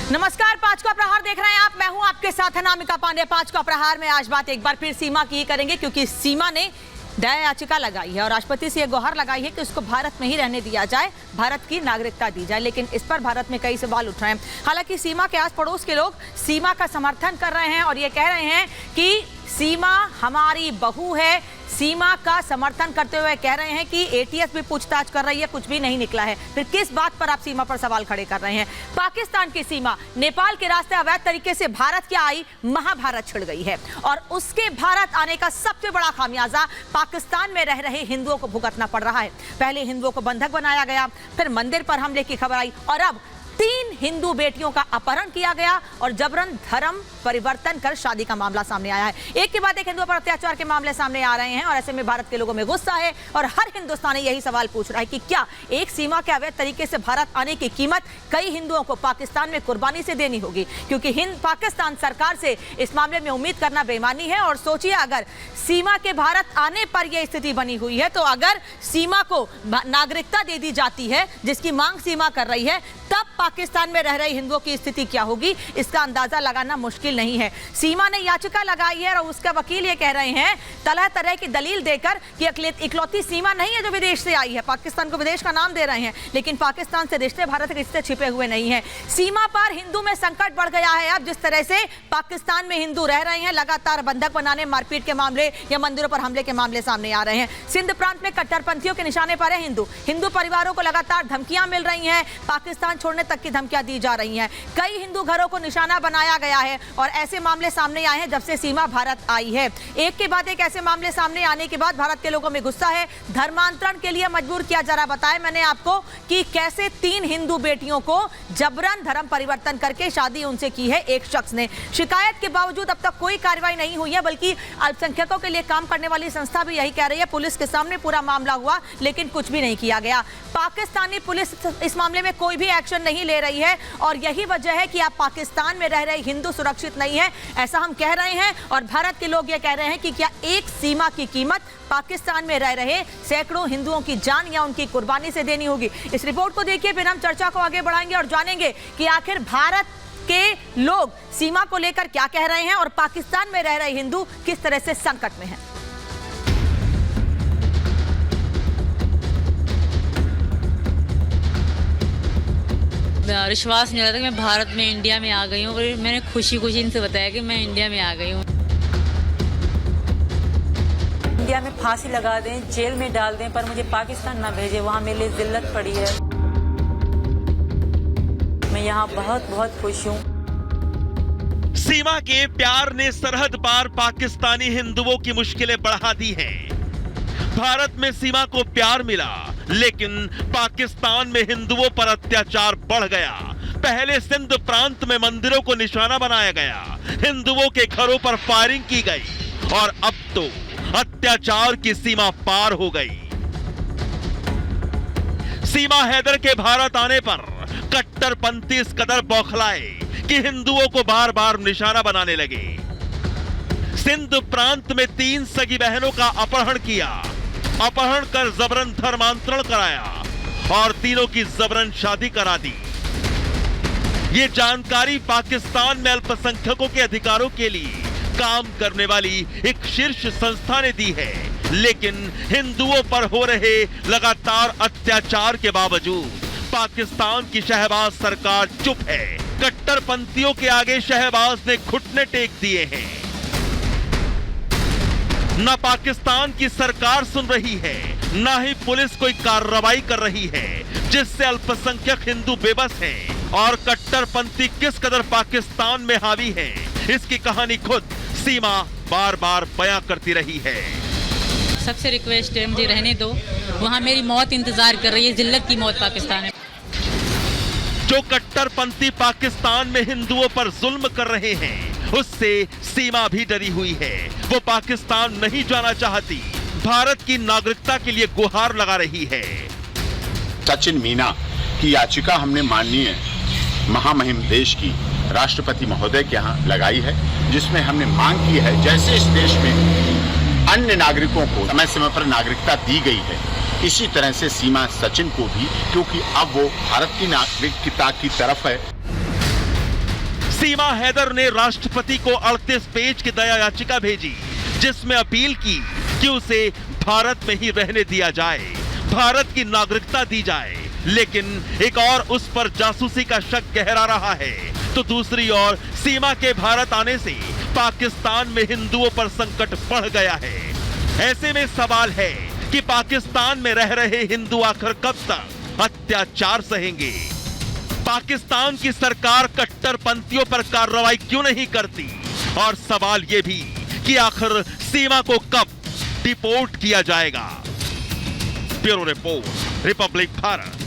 नमस्कार, पांच का प्रहार देख रहे हैं आप। मैं हूं आपके साथ अनामिका पांडे। पांच का प्रहार में आज बात एक बार फिर सीमा की करेंगे, क्योंकि सीमा ने दया याचिका लगाई है और राष्ट्रपति से यह गुहार लगाई है कि उसको भारत में ही रहने दिया जाए, भारत की नागरिकता दी जाए। लेकिन इस पर भारत में कई सवाल उठ रहे हैं। हालांकि सीमा के आस पड़ोस के लोग सीमा का समर्थन कर रहे हैं और ये कह रहे हैं कि सीमा हमारी बहू है। सीमा का समर्थन करते हुए कह रहे हैं कि एटीएस भी पूछताछ कर रही है, कुछ भी नहीं निकला है। फिर किस बात पर आप सीमा पर सवाल खड़े कर रहे हैं? पाकिस्तान की सीमा नेपाल के रास्ते अवैध तरीके से भारत की आई, महाभारत छिड़ गई है और उसके भारत आने का सबसे बड़ा खामियाजा पाकिस्तान में रह रहे हिंदुओं को भुगतना पड़ रहा है। पहले हिंदुओं को बंधक बनाया गया, फिर मंदिर पर हमले की खबर आई और अब 3 हिंदू बेटियों का अपहरण किया गया और जबरन धर्म परिवर्तन कर शादी का मामला सामने आया है। एक के बाद एक हिंदुओं पर अत्याचार के मामले सामने आ रहे हैं और ऐसे में भारत के लोगों में गुस्सा है और हर हिंदुस्तानी यही सवाल पूछ रहा है कि क्या एक सीमा के अवैध तरीके से भारत आने की कीमत कई हिंदुओं को पाकिस्तान में कुर्बानी से देनी होगी? क्योंकि पाकिस्तान सरकार से इस मामले में उम्मीद करना बेईमानी है। और सोचिए, अगर सीमा के भारत आने पर यह स्थिति बनी हुई है, तो अगर सीमा को नागरिकता दे दी जाती है, जिसकी मांग सीमा कर रही है, तब पाकिस्तान में रह रहे हिंदुओं की स्थिति क्या होगी, इसका अंदाजा लगाना मुश्किल नहीं है। सीमा ने याचिका लगाई है और उसका वकील ये कह रहे हैं तरह तरह की दलील देकर कि इकलौती सीमा नहीं है जो विदेश से आई है। पाकिस्तान को विदेश का नाम दे रहे हैं, लेकिन पाकिस्तान से रिश्ते, भारत के रिश्ते छिपे हुए नहीं है। सीमा पर हिंदू में संकट बढ़ गया है। अब जिस तरह से पाकिस्तान में हिंदू रह रहे हैं, लगातार बंधक बनाने, मारपीट के मामले या मंदिरों पर हमले के मामले सामने आ रहे हैं। सिंध प्रांत में कट्टरपंथियों के निशाने पर है हिंदू परिवारों को लगातार धमकियां मिल रही हैं, पाकिस्तान छोड़ने तक की धमकियां दी जा रही हैं। कई हिंदू घरों को निशाना बनाया गया है और ऐसे मामले सामने आए हैं जब से सीमा भारत आई है। एक के बाद एक ऐसे मामले सामने आने के बाद भारत के लोगों में गुस्सा है। धर्मांतरण के लिए मजबूर किया जा रहा। बताया मैंने आपको कि कैसे 3 हिंदू बेटियों को जबरन धर्म परिवर्तन करके शादी उनसे की है एक शख्स ने। शिकायत के बावजूद अब तक कोई कार्रवाई नहीं हुई है, बल्कि अल्पसंख्यकों के लिए काम करने वाली संस्था भी यही कह रही है। पुलिस के सामने पूरा मामला हुआ, लेकिन कुछ भी नहीं किया गया। पाकिस्तानी पुलिस इस मामले में कोई भी एक्शन नहीं ले रही है और यही वजह है कि आप पाकिस्तान में रह रहे हिंदू सुरक्षित नहीं है, ऐसा हम कह रहे हैं। और भारत के लोग ये कह रहे हैं कि क्या एक सीमा की कीमत पाकिस्तान में रह रहे सैकड़ों हिंदुओं की जान या उनकी कुर्बानी से देनी होगी? इस रिपोर्ट को देखिए, फिर हम चर्चा को आगे बढ़ाएंगे और जानेंगे कि आखिर भारत के लोग सीमा को लेकर क्या कह रहे हैं और पाकिस्तान में रह रहे हिंदू किस तरह से संकट में हैं। विश्वास नहीं हो रहा था कि मैं भारत में, इंडिया में आ गई हूँ। और मैंने खुशी इनसे बताया कि मैं इंडिया में आ गई हूँ। इंडिया में फांसी लगा दें, जेल में डाल दें, पर मुझे पाकिस्तान ना भेजे, वहाँ मेरे लिए जिल्लत पड़ी है। मैं यहाँ बहुत खुश हूँ। सीमा के प्यार ने सरहद पार पाकिस्तानी हिंदुओं की मुश्किलें बढ़ा दी हैं। भारत में सीमा को प्यार मिला, लेकिन पाकिस्तान में हिंदुओं पर अत्याचार बढ़ गया। पहले सिंध प्रांत में मंदिरों को निशाना बनाया गया, हिंदुओं के घरों पर फायरिंग की गई और अब तो अत्याचार की सीमा पार हो गई। सीमा हैदर के भारत आने पर कट्टरपंथी इस कदर बौखलाए कि हिंदुओं को बार बार निशाना बनाने लगे। सिंध प्रांत में 3 सगी बहनों का अपहरण किया, अपहरण कर जबरन धर्मांतरण कराया और तीनों की जबरन शादी करा दी। ये जानकारी पाकिस्तान में अल्पसंख्यकों के अधिकारों के लिए काम करने वाली एक शीर्ष संस्था ने दी है। लेकिन हिंदुओं पर हो रहे लगातार अत्याचार के बावजूद पाकिस्तान की शहबाज सरकार चुप है। कट्टरपंथियों के आगे शहबाज ने घुटने टेक दिए हैं। न पाकिस्तान की सरकार सुन रही है, न ही पुलिस कोई कार्रवाई कर रही है, जिससे अल्पसंख्यक हिंदू बेबस हैं और कट्टरपंथी किस कदर पाकिस्तान में हावी हैं, इसकी कहानी खुद सीमा बार बार बयां करती रही है। सबसे रिक्वेस्ट है, मुझे रहने दो, वहाँ मेरी मौत इंतजार कर रही है, जिल्लत की मौत पाकिस्तान में। जो कट्टरपंथी पाकिस्तान में हिंदुओं पर जुल्म कर रहे हैं, उससे सीमा भी डरी हुई है। वो पाकिस्तान नहीं जाना चाहती, भारत की नागरिकता के लिए गुहार लगा रही है। सचिन मीना की याचिका हमने माननीय महामहिम देश की राष्ट्रपति महोदय के यहाँ लगाई है, जिसमें हमने मांग की है जैसे इस देश में अन्य नागरिकों को समय समय पर नागरिकता दी गई है, इसी तरह से सीमा सचिन को भी, क्योंकि अब वो भारत की नागरिकता की तरफ है। सीमा हैदर ने राष्ट्रपति को 38 पेज की दया याचिका भेजी, जिसमें अपील की कि उसे भारत में ही रहने दिया जाए, भारत की नागरिकता दी जाए। लेकिन एक और उस पर जासूसी का शक गहरा रहा है, तो दूसरी ओर सीमा के भारत आने से पाकिस्तान में हिंदुओं पर संकट बढ़ गया है। ऐसे में सवाल है कि पाकिस्तान में रह रहे हिंदू आखिर कब तक अत्याचार सहेंगे? पाकिस्तान की सरकार कट्टरपंथियों पर कार्रवाई क्यों नहीं करती? और सवाल यह भी कि आखिर सीमा को कब डिपोर्ट किया जाएगा? Bureau report, Republic Bharat.